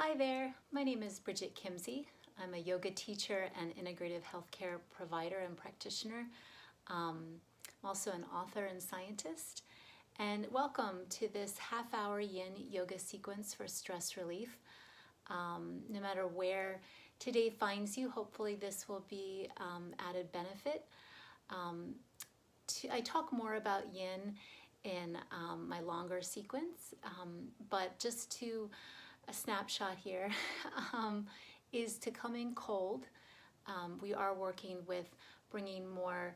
Hi there, my name is Bridget Kimsey. I'm a yoga teacher and integrative healthcare provider and practitioner. I'm also an author and scientist. And welcome to this half-hour yin yoga sequence for stress relief. No matter where today finds you, hopefully this will be added benefit. I talk more about yin in my longer sequence, but just to a snapshot here is to come in cold. We are working with bringing more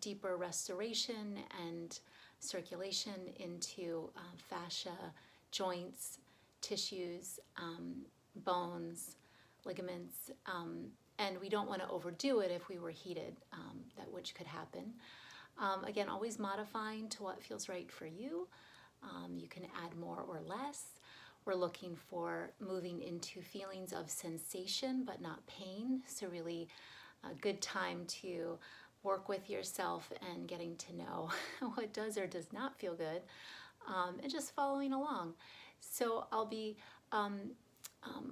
deeper restoration and circulation into fascia, joints, tissues, bones, ligaments, and we don't want to overdo it if we were heated, which could happen. Again, always modifying to what feels right for you. You can add more or less. We're looking for moving into feelings of sensation but not pain. So really a good time to work with yourself and getting to know what does or does not feel good, and just following along. So I'll be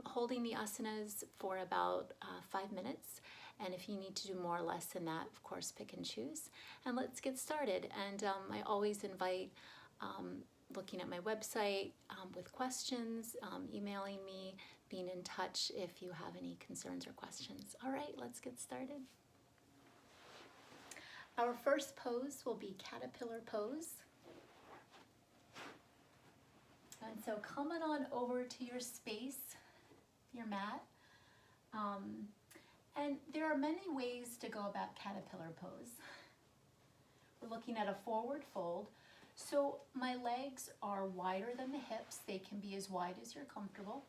holding the asanas for about 5 minutes. And if you need to do more or less than that, of course, pick and choose. And let's get started. And I always invite looking at my website with questions, emailing me, being in touch if you have any concerns or questions. All right, let's get started. Our first pose will be caterpillar pose. And so coming on over to your space, your mat. And there are many ways to go about caterpillar pose. We're looking at a forward fold. So my legs are wider than the hips. They can be as wide as you're comfortable.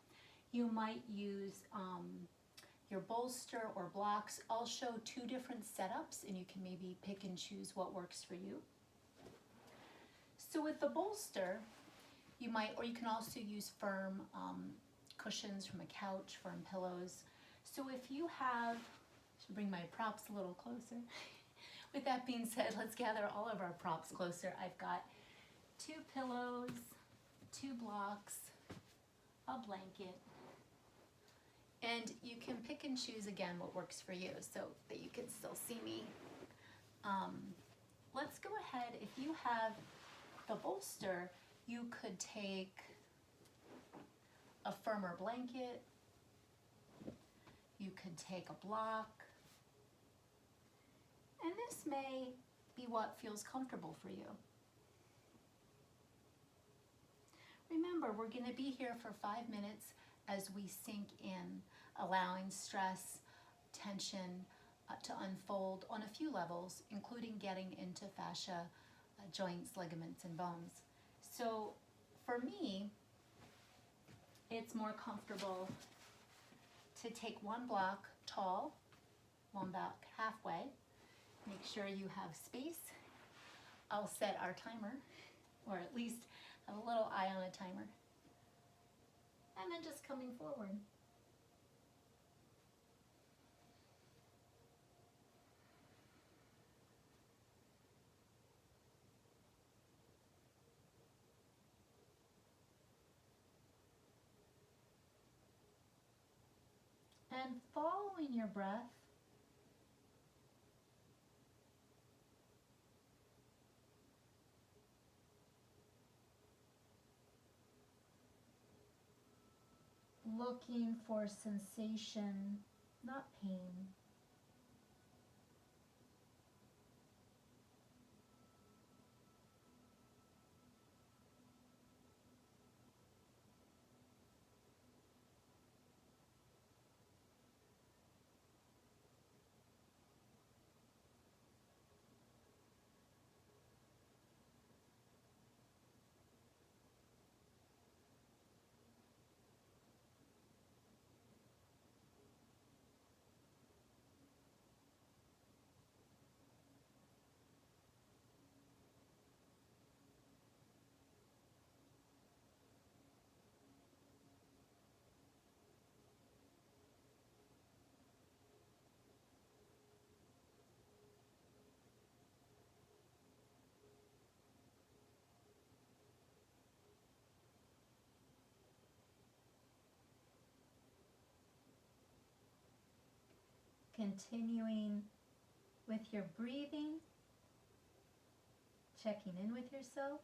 You might use your bolster or blocks. I'll show 2 different setups and you can maybe pick and choose what works for you. So with the bolster, you can also use firm cushions from a couch, firm pillows. So if you have, I should bring my props a little closer. With that being said, let's gather all of our props closer. I've got 2 pillows, 2 blocks, a blanket, and you can pick and choose again what works for you so that you can still see me. Let's go ahead. If you have the bolster, you could take a firmer blanket, you could take a block, and this may be what feels comfortable for you. Remember, we're going to be here for 5 minutes as we sink in, allowing stress, tension to unfold on a few levels, including getting into fascia, joints, ligaments, and bones. So for me, it's more comfortable to take 1 block tall, 1 block halfway. Make sure you have space. I'll set our timer, or at least have a little eye on a timer. And then just coming forward. And following your breath, looking for sensation, not pain. Continuing with your breathing, checking in with yourself.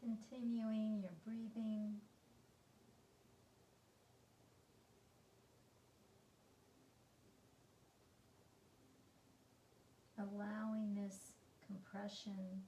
Continuing your breathing. Allowing this compression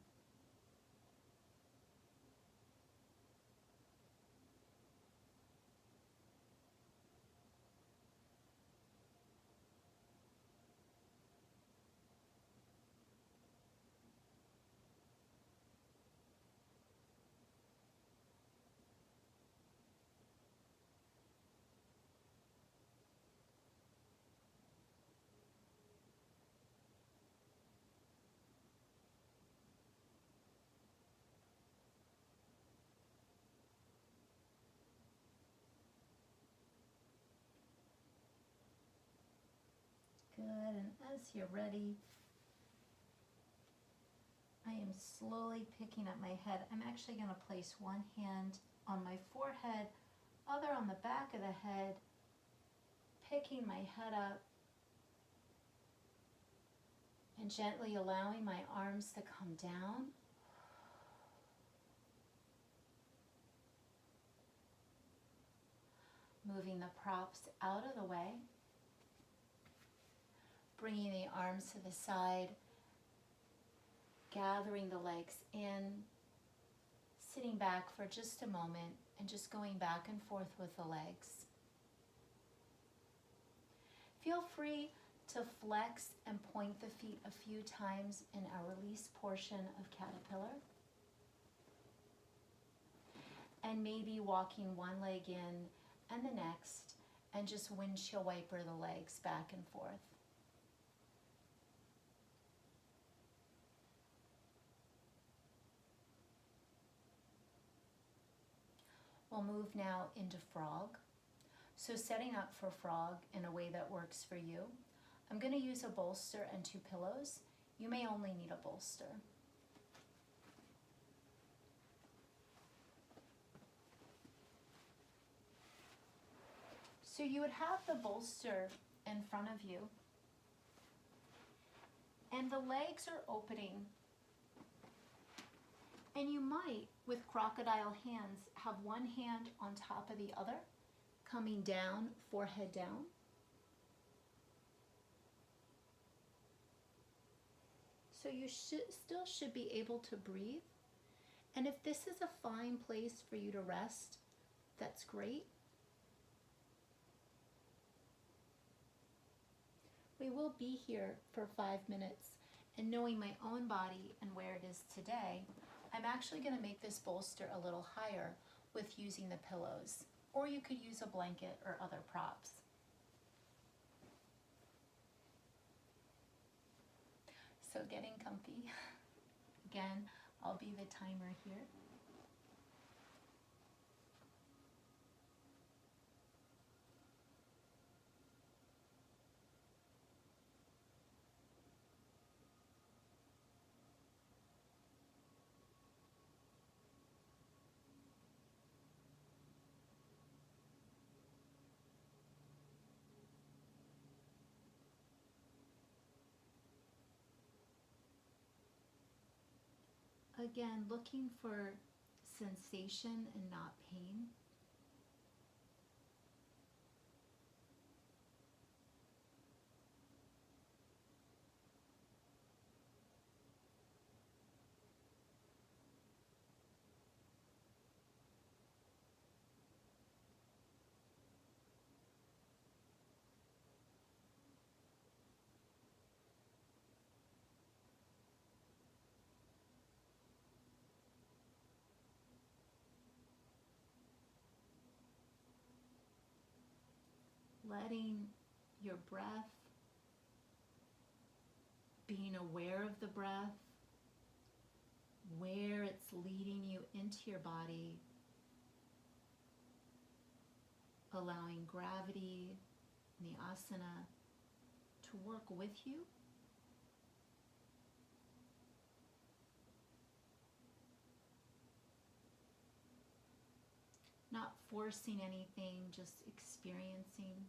good, and as you're ready, I am slowly picking up my head. I'm actually going to place one hand on my forehead, other on the back of the head, picking my head up and gently allowing my arms to come down. Moving the props out of the way, bringing the arms to the side, gathering the legs in, sitting back for just a moment and just going back and forth with the legs. Feel free to flex and point the feet a few times in our release portion of caterpillar. And maybe walking one leg in and the next, and just windshield wiper the legs back and forth. We'll move now into frog. So setting up for frog in a way that works for you. I'm going to use a bolster and 2 pillows. You may only need a bolster. So you would have the bolster in front of you, and the legs are opening. And you might, with crocodile hands, have one hand on top of the other, coming down, forehead down. So you still should be able to breathe. And if this is a fine place for you to rest, that's great. We will be here for 5 minutes, and knowing my own body and where it is today, I'm actually going to make this bolster a little higher with using the pillows, or you could use a blanket or other props. So getting comfy. Again, I'll be the timer here. Again, looking for sensation and not pain. Letting your breath, being aware of the breath, where it's leading you into your body, allowing gravity and the asana to work with you. Not forcing anything, just experiencing.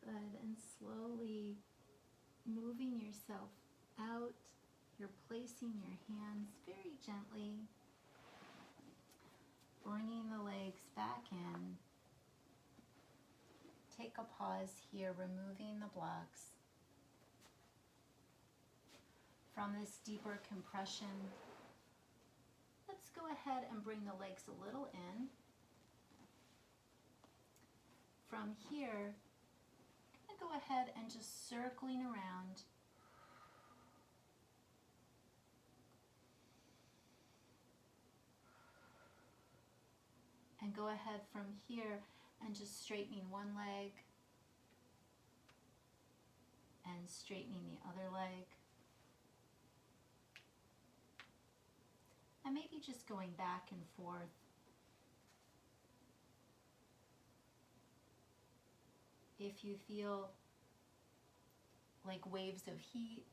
Good, and slowly moving yourself out. You're placing your hands very gently, bringing the legs back in. Take a pause here, removing the blocks. From this deeper compression, let's go ahead and bring the legs a little in. From here, I'm going to go ahead and just circling around. And go ahead from here and just straightening one leg and straightening the other leg. and maybe just going back and forth. If you feel like waves of heat,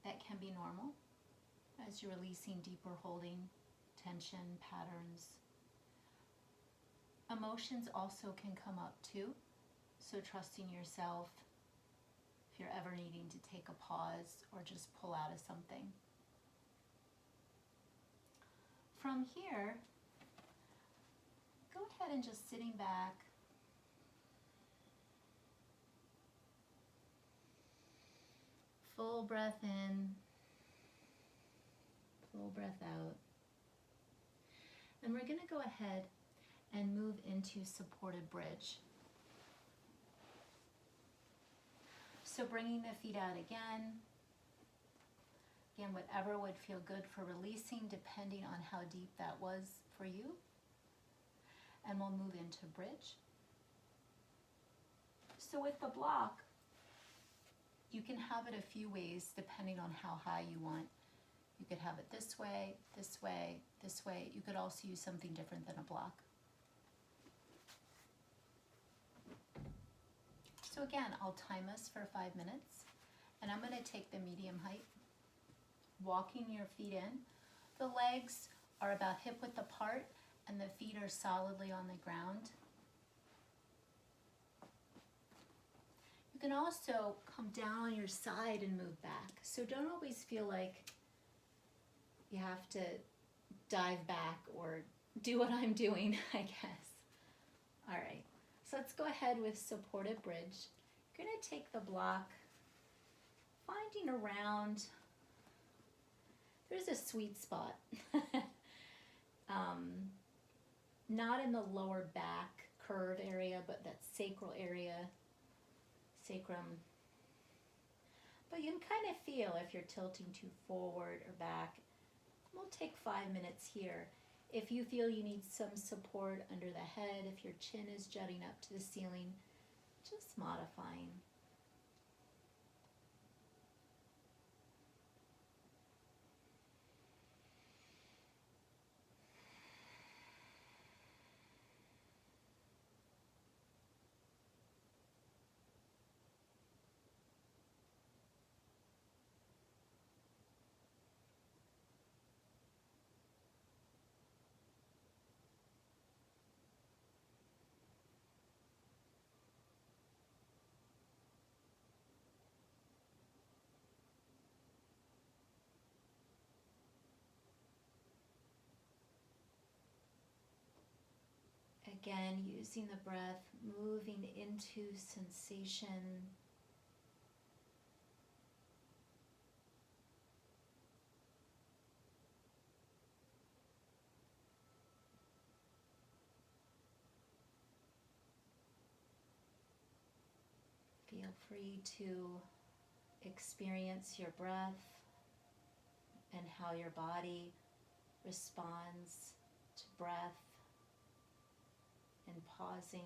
that can be normal as you're releasing deeper holding, tension, patterns. Emotions also can come up too, so trusting yourself if you're ever needing to take a pause or just pull out of something. From here, go ahead and just sitting back, full breath in, full breath out. And we're going to go ahead and move into supported bridge. So bringing the feet out again. Again, whatever would feel good for releasing, depending on how deep that was for you. And we'll move into bridge. So with the block, you can have it a few ways depending on how high you want. You could have it this way, this way, this way. You could also use something different than a block. So again, I'll time us for 5 minutes, and I'm going to take the medium height, walking your feet in. The legs are about hip width apart, and the feet are solidly on the ground. You can also come down on your side and move back. So don't always feel like you have to dive back or do what I'm doing, I guess. All right, so let's go ahead with supported bridge. You're going to take the block, finding around, there's a sweet spot. Not in the lower back curve area, but that sacral area, sacrum. But you can kind of feel if you're tilting too forward or back. We'll take 5 minutes here. If you feel you need some support under the head, if your chin is jutting up to the ceiling, just modifying. Again, using the breath, moving into sensation. Feel free to experience your breath and how your body responds to breath and pausing.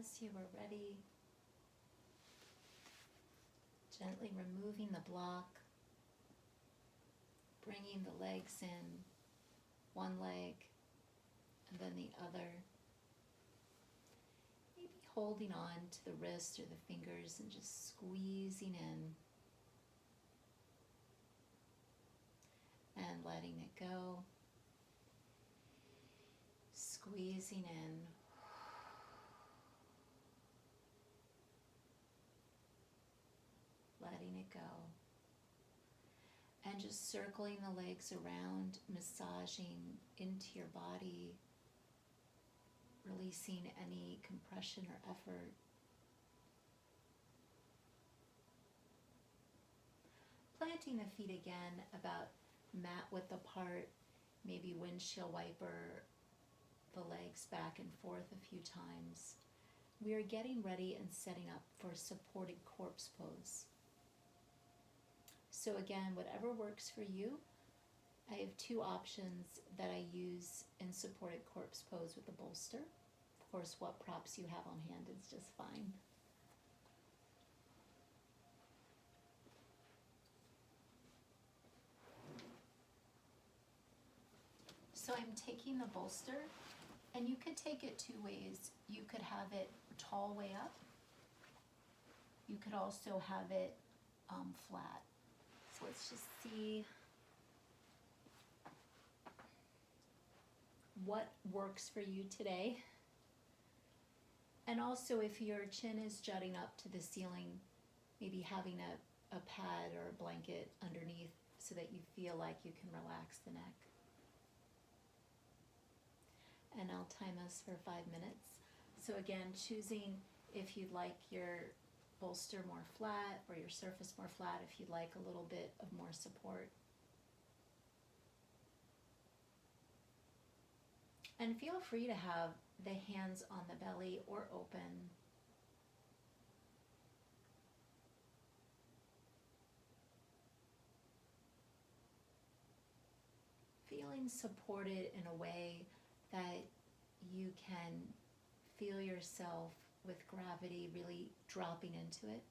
as you are ready, gently removing the block, bringing the legs in, one leg and then the other. Maybe holding on to the wrist or the fingers and just squeezing in and letting it go. Squeezing in. Letting it go. And just circling the legs around, massaging into your body, releasing any compression or effort. Planting the feet again about mat width apart, maybe windshield wiper the legs back and forth a few times. We are getting ready and setting up for supported corpse pose. So again, whatever works for you. I have two options that I use in supported corpse pose with the bolster. Of course, what props you have on hand is just fine. So I'm taking the bolster, and you could take it two ways. You could have it tall way up. You could also have it flat. So let's just see what works for you today. And also, if your chin is jutting up to the ceiling, maybe having a pad or a blanket underneath so that you feel like you can relax the neck. And I'll time us for 5 minutes. So again, choosing if you'd like your bolster more flat or your surface more flat, if you'd like a little bit of more support. And feel free to have the hands on the belly or open. Feeling supported in a way that you can feel yourself with gravity really dropping into it.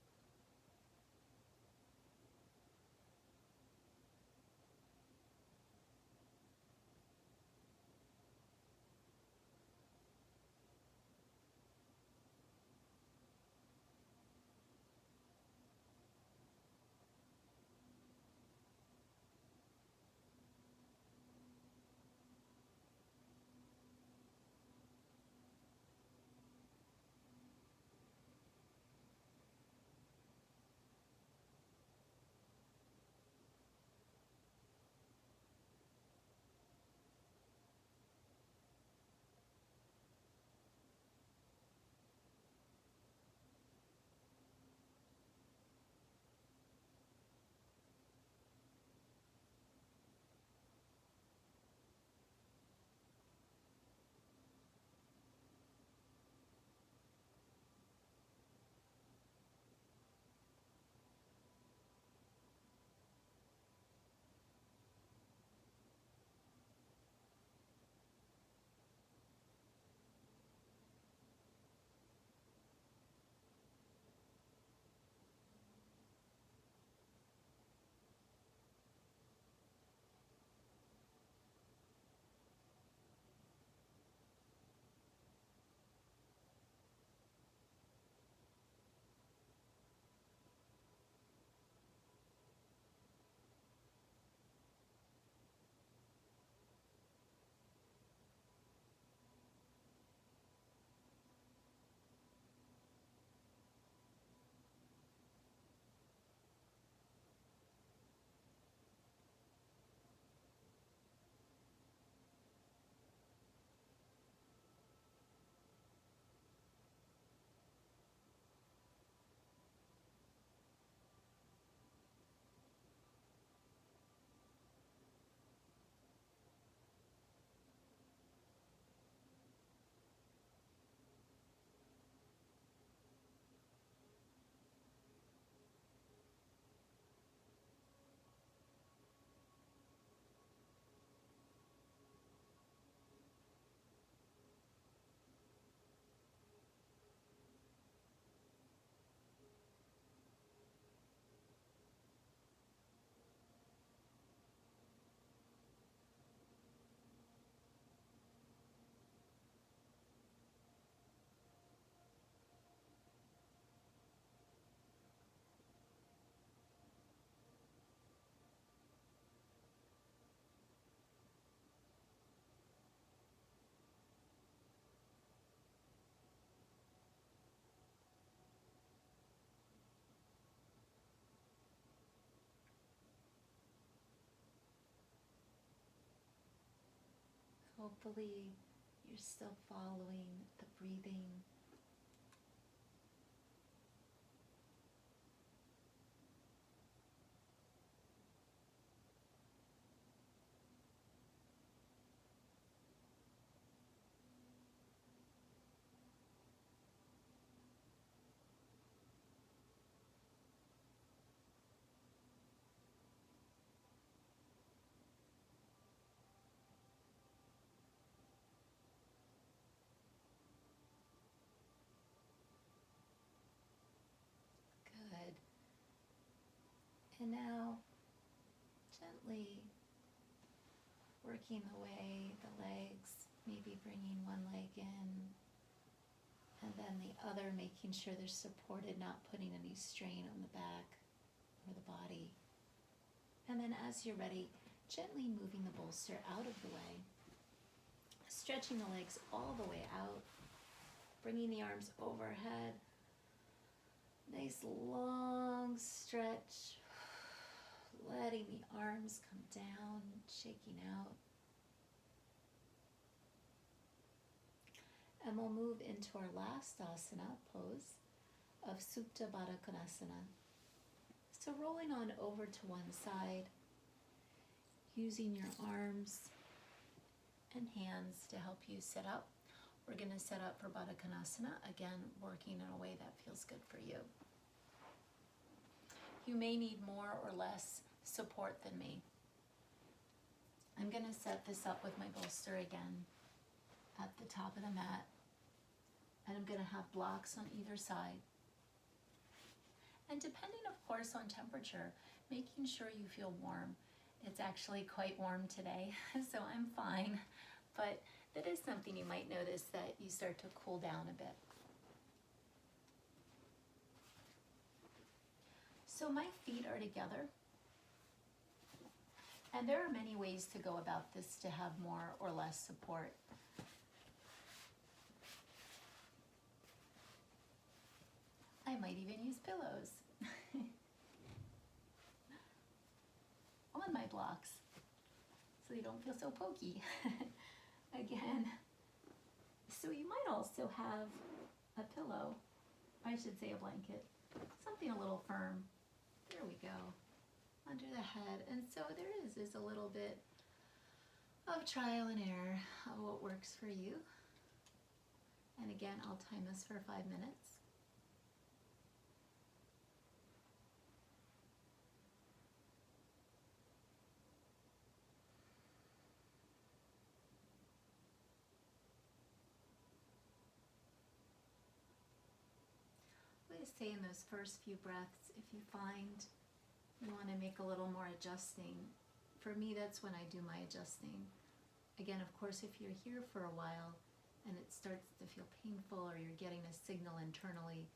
hopefully you're still following the breathing. Good. And now, gently working the way, the legs, maybe bringing one leg in, and then the other, making sure they're supported, not putting any strain on the back or the body. And then as you're ready, gently moving the bolster out of the way, stretching the legs all the way out, bringing the arms overhead. Nice long stretch, letting the arms come down, shaking out. And we'll move into our last asana pose of Supta Baddha Konasana. So rolling on over to one side, using your arms and hands to help you sit up. We're going to set up for Baddha Konasana, again, working in a way that feels good for you. You may need more or less support than me. I'm going to set this up with my bolster again at the top of the mat, and I'm going to have blocks on either side. And depending, of course, on temperature, making sure you feel warm. It's actually quite warm today, so I'm fine, but that is something you might notice, that you start to cool down a bit. So my feet are together, and there are many ways to go about this to have more or less support. I might even use pillows on my blocks so they don't feel so pokey. Again, so you might also have a pillow, I should say a blanket, something a little firm. There we go, under the head. And so there is a little bit of trial and error of what works for you. And again, I'll time this for 5 minutes. I say in those first few breaths, if you find you want to make a little more adjusting, for me that's when I do my adjusting. Again, of course, if you're here for a while and it starts to feel painful or you're getting a signal internally,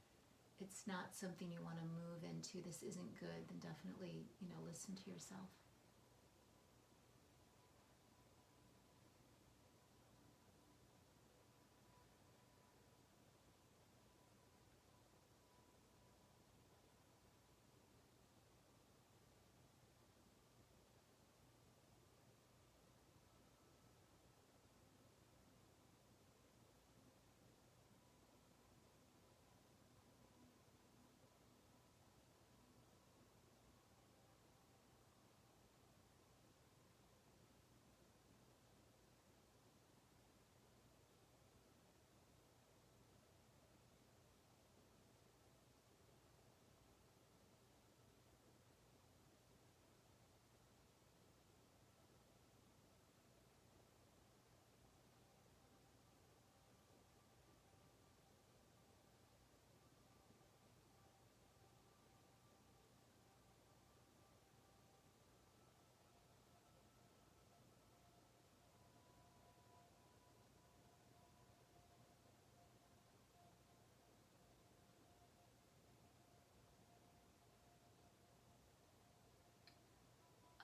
it's not something you want to move into, this isn't good, then definitely, listen to yourself.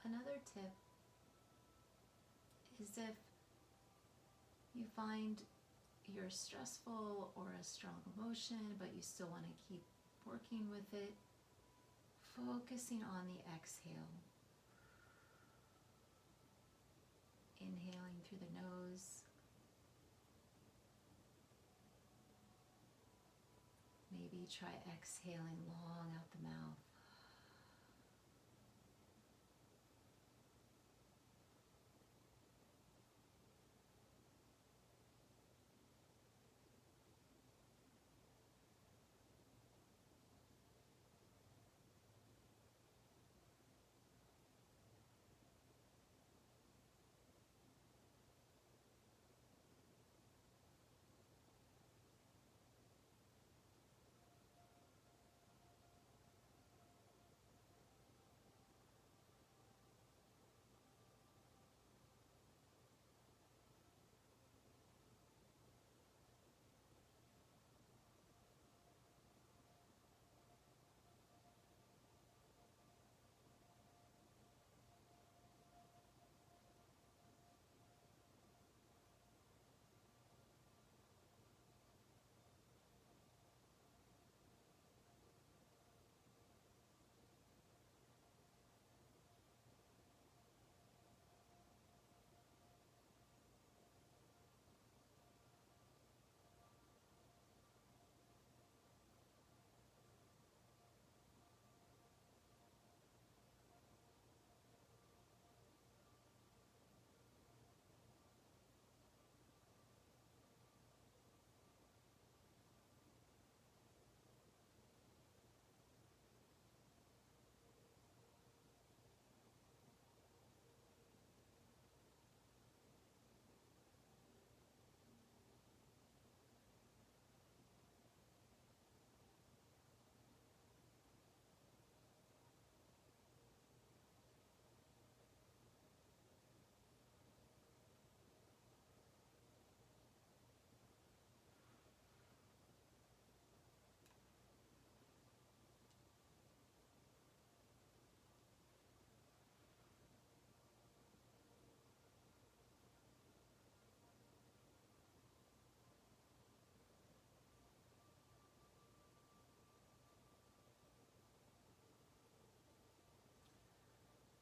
Another tip is if you find you're stressful or a strong emotion, but you still want to keep working with it, focusing on the exhale. Inhaling through the nose. Maybe try exhaling long out the mouth.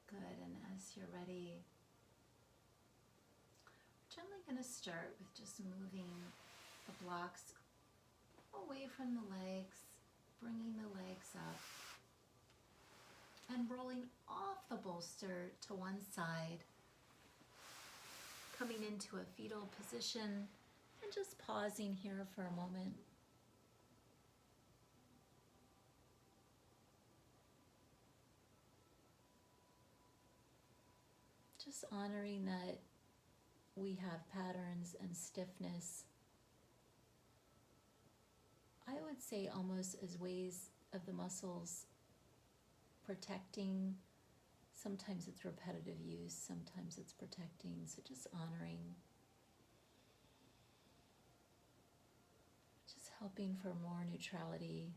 Good, and as you're ready, we're gently going to start with just moving the blocks away from the legs, bringing the legs up, and rolling off the bolster to one side, coming into a fetal position, and just pausing here for a moment. Just honoring that we have patterns and stiffness, I would say almost as ways of the muscles protecting. Sometimes it's repetitive use, sometimes it's protecting, so just honoring, just helping for more neutrality,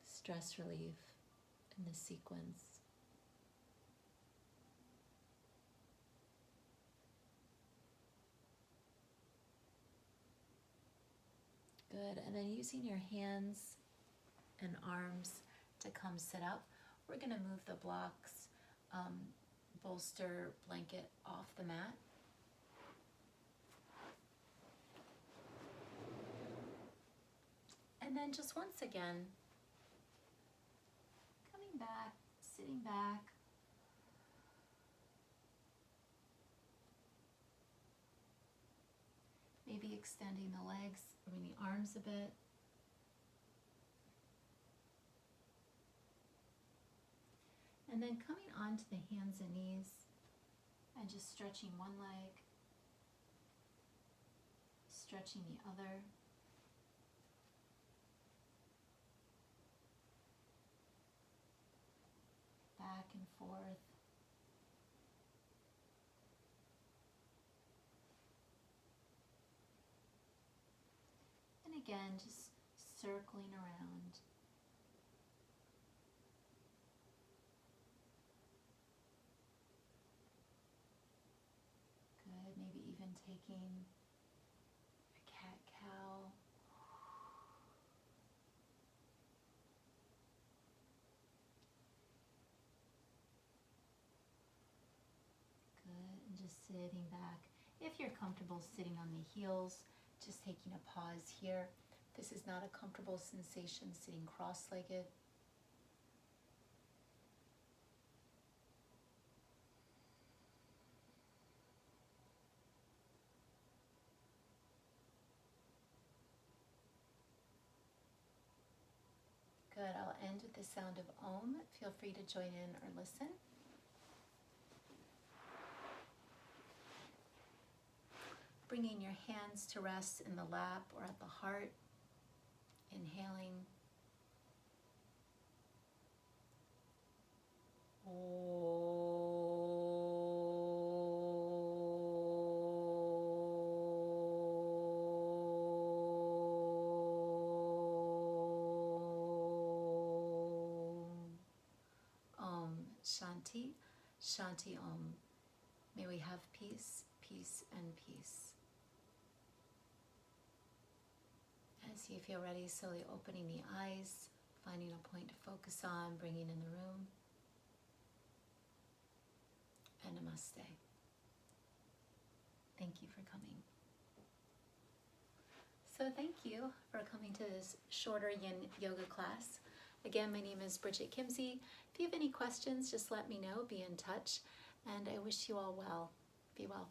stress relief in this sequence. Good, and then using your hands and arms to come sit up, we're going to move the blocks, bolster, blanket off the mat. And then just once again, coming back, sitting back. Maybe extending the legs, the arms a bit. And then coming onto the hands and knees and just stretching one leg, stretching the other. Back and forth. And again, just circling around. Good, maybe even taking a cat-cow. Good, and just sitting back. If you're comfortable sitting on the heels, just taking a pause here. This is not a comfortable sensation sitting cross-legged. Good, I'll end with the sound of Om. Feel free to join in or listen. Bringing your hands to rest in the lap or at the heart. Inhaling. Om Shanti, Shanti Om. May we have peace, peace, and peace. As you feel ready, slowly opening the eyes, finding a point to focus on, bringing in the room. And namaste. Thank you for coming. So thank you for coming to this shorter yin yoga class. Again, my name is Bridget Kimsey. If you have any questions, just let me know, be in touch, and I wish you all well. Be well.